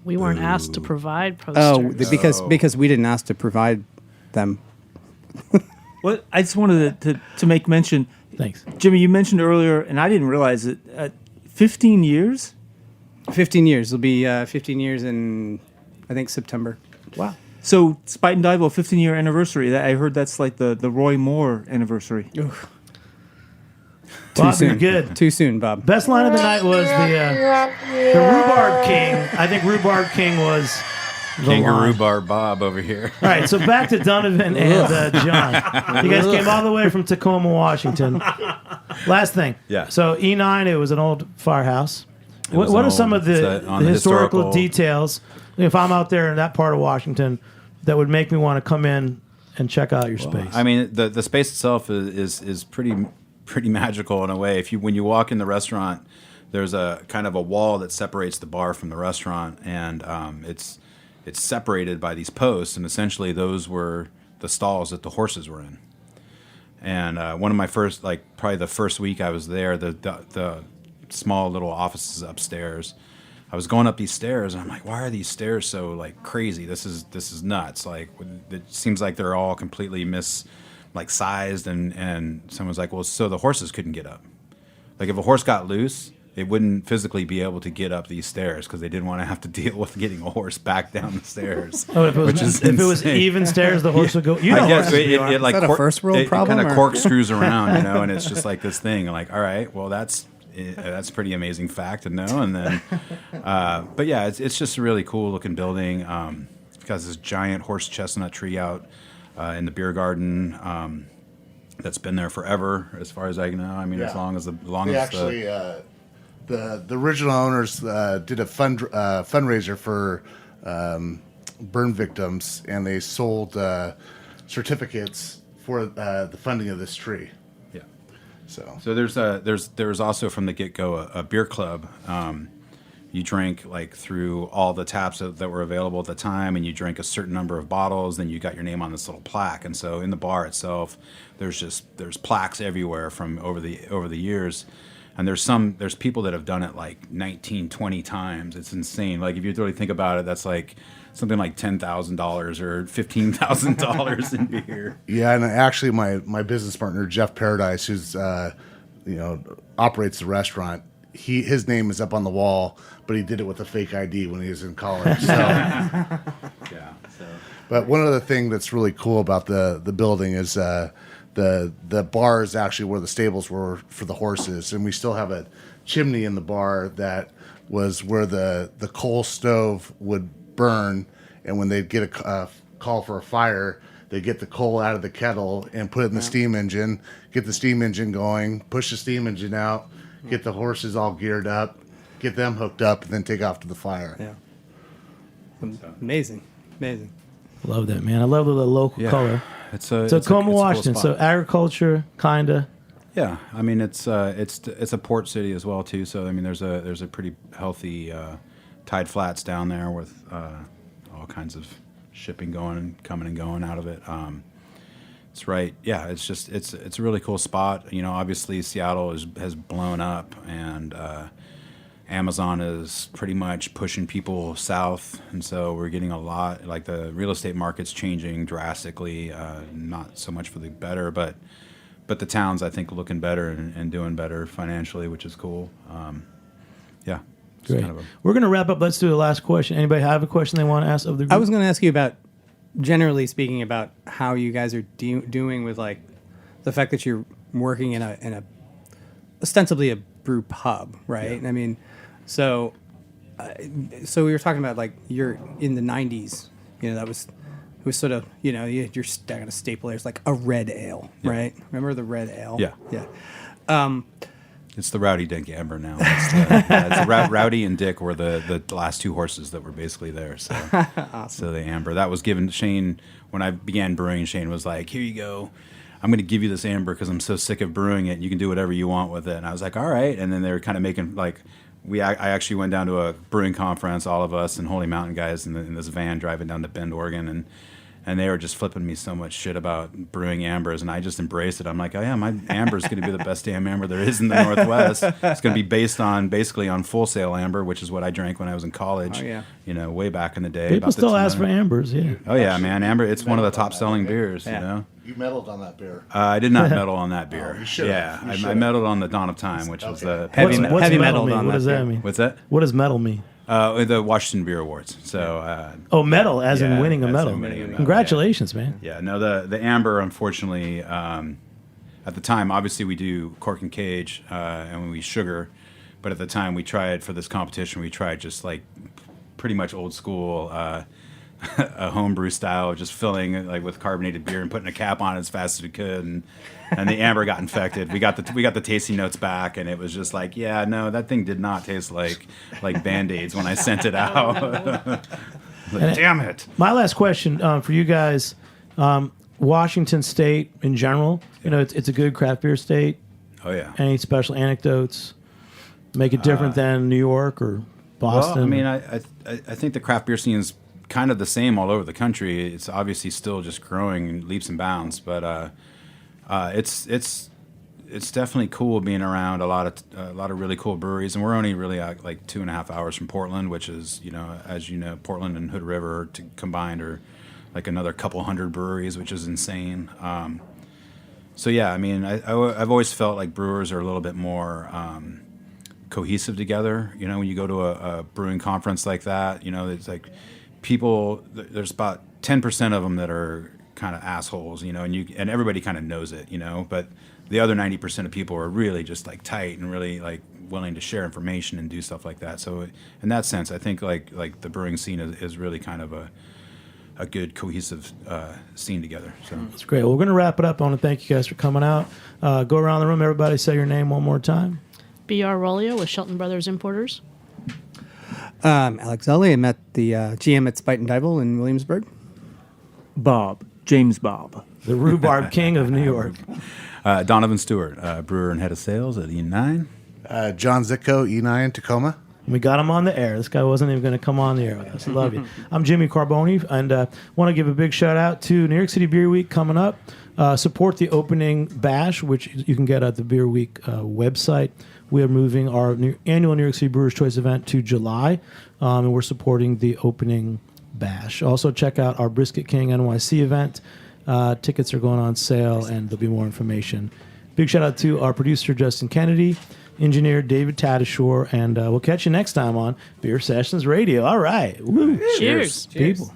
We weren't asked to provide posters. because we didn't ask to provide them. Well, I just wanted to make mention. Thanks. Jimmy, you mentioned earlier, and I didn't realize it. 15 years. 15 years. It'll be 15 years in, I think, September. Wow. So Spuyten Duyvil 15-year anniversary. I heard that's like the Roy Moore anniversary. Bob, you're good. Too soon, Bob. Best line of the night was the Rhubarb King. I think Rhubarb King was the Kangaroo line. Bar Bob over here. All right, so back to Donovan and John. You guys came all the way from Tacoma, Washington. Last thing. Yeah. So E9, it was an old firehouse. was What an are some old- of the it's on the historical historical- details, if I'm out there in that part of Washington, that would make me want to come in and check out your space? I mean, the space itself is pretty magical in a way. When you walk in the restaurant, there's a kind of a wall that separates the bar from the restaurant, and it's separated by these posts, and essentially those were the stalls that the horses were in. And one of my first, probably the first week I was there, the small little offices upstairs, I was going up these stairs, and I'm like, why are these stairs so crazy? This is nuts. It seems like they're all completely sized, and someone's like, well, so the horses couldn't get up. If a horse got loose, it wouldn't physically be able to get up these stairs because they didn't want to have to deal with getting a horse back down the stairs. Oh, if it was insane. even stairs, the horse would go. You know, I guess horses, it Is that a first world problem, kind of or- corkscrews around, and it's just like this thing. All right, well, that's a pretty amazing fact to know. And then, but yeah, it's just a really cool looking building. It's got this giant horse chestnut tree out in the beer garden. That's been there forever, as far as I know. I mean, as long as the original owners did a fundraiser for burn victims, and they sold certificates for the funding of this tree. Yeah. So there's also from the get-go a beer club. You drank through all the taps that were available at the time, and you drank a certain number of bottles. Then you got your name on this little plaque. And so in the bar itself, there's plaques everywhere from over the years. And there's people that have done it 19, 20 times. It's insane. If you really think about it, that's something like $10,000 or $15,000 in beer. yeah, and actually, my business partner Jeff Paradise, who's operates the restaurant, his name is up on the wall, but he did it with a fake ID when he was in college. So. Yeah. So. But one other thing that's really cool about the building is the bar is actually where the stables were for the horses, and we still have a chimney in the bar that was where the coal stove would burn, and when they'd get a call for a fire, they'd get the coal out of the kettle and put it in the steam engine, get the steam engine going, push the steam engine out, get the horses all geared up, get them hooked up, and then take off to the fire. Yeah. Amazing. Love that, man. I love the local color. So Tacoma, Washington. So agriculture, kinda. Yeah, I mean it's a port city as well too. So I mean there's a pretty healthy tide flats down there with all kinds of shipping coming and going out of it. It's right. Yeah, it's a really cool spot. Obviously Seattle has blown up, and Amazon is pretty much pushing people south, and so we're getting a lot. The real estate market's changing drastically. Not so much for the better, but the town's, I think, looking better and doing better financially, which is cool. Yeah. Great. We're gonna wrap up. Let's do the last question. Anybody have a question they want to ask of the group? I was going to ask you about, generally speaking, about how you guys are doing with the fact that you're working in a ostensibly a brew pub, right? Yeah. I mean, so we were talking about you're in the 90s. That was sort of you're got a staple there. It's like a red ale, right? Remember the red ale? Yeah. It's the Rowdy Dick Amber now. It's Rowdy and Dick were the last two horses that were basically there. So, Awesome. So the Amber that was given Shane when I began brewing. Shane was like, "Here you go. I'm going to give you this amber because I'm so sick of brewing it. And you can do whatever you want with it." And I was like, "All right." And then they were kind of making I actually went down to a brewing conference, all of us and Holy Mountain guys in this van driving down to Bend, Oregon, and they were just flipping me so much shit about brewing ambers, and I just embraced it. I'm like, oh yeah, my amber is going to be the best damn amber there is in the Northwest. It's going to be basically on Full Sail amber, which is what I drank when I was in college. Oh, yeah. Way back in the day. People still ask for ambers, yeah. Oh yeah, man, amber. It's one of the top selling beers. Yeah. You medaled on that beer. I did not medal on that beer. You should have. Yeah, You I medaled on the Dawn of Time, which was the Heavy What's metal mean? on What that does that beer. mean? What's that? What does medal mean? The Washington Beer Awards. So. Medal, as in Yeah, winning a as medal. in winning a medal, Congratulations, man. Yeah, no, the amber, unfortunately, at the time, obviously we do cork and cage and we sugar, but at the time we tried for this competition, we tried just like pretty much old school, a homebrew style, just filling like with carbonated beer and putting a cap on it as fast as we could, and the amber got infected. We got the tasting notes back, and it was just like, yeah, no, that thing did not taste like Band-Aids when I sent it out. Damn it. My last question for you guys, Washington State in general, it's a good craft beer state. Oh yeah. Any special anecdotes make it different than New York or Boston? Well, I mean, I think the craft beer scene is kind of the same all over the country. It's obviously still just growing in leaps and bounds, but it's definitely cool being around a lot of really cool breweries, and we're only really like 2.5 hours from Portland, which is, as you know, Portland and Hood River combined are like another couple hundred breweries, which is insane. So yeah, I mean, I've always felt like brewers are a little bit more cohesive together. When you go to a brewing conference like that, it's like people. There's about 10% of them that are kind of assholes, and everybody kind of knows it, but the other 90% of people are really just like tight and really like willing to share information and do stuff like that. So in that sense, I think like the brewing scene is really kind of a good cohesive scene together. So That's great. Well, we're going to wrap it up. I want to thank you guys for coming out. Go around the room, everybody, say your name one more time. BR Rolya with Shelton Brothers Importers. Alex Zolli. I'm at the GM at Spuyten Duyvil in Williamsburg. James Bob. The rhubarb king of New York. Donovan Stewart, brewer and head of sales at E9. John Zitko, E9 Tacoma. We got him on the air. This guy wasn't even going to come on the air with us. I love you. I'm Jimmy Carboni, and want to give a big shout out to New York City Beer Week coming up. Support the opening bash, which you can get at the Beer Week website. We are moving our annual New York City Brewers' Choice event to July, and we're supporting the opening bash. Also, check out our Brisket King NYC event. Tickets are going on sale, and there'll be more information. Big shout out to our producer, Justin Kennedy, engineer David Tadashore, and we'll catch you next time on Beer Sessions Radio. All right. Woo. Cheers. People.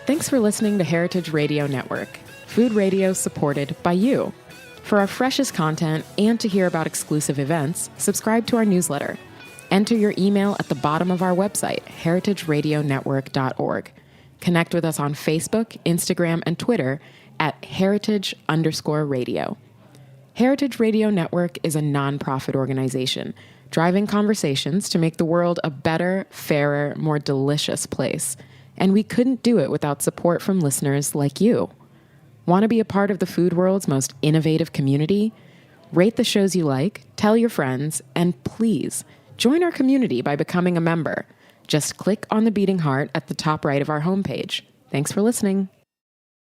Thanks for listening to Heritage Radio Network, food radio supported by you. For our freshest content and to hear about exclusive events, subscribe to our newsletter. Enter your email at the bottom of our website, heritageradionetwork.org. Connect with us on Facebook, Instagram, and Twitter at heritage_radio. Heritage Radio Network is a nonprofit organization driving conversations to make the world a better, fairer, more delicious place. And we couldn't do it without support from listeners like you. Want to be a part of the food world's most innovative community? Rate the shows you like, tell your friends, and please join our community by becoming a member. Just click on the beating heart at the top right of our homepage. Thanks for listening.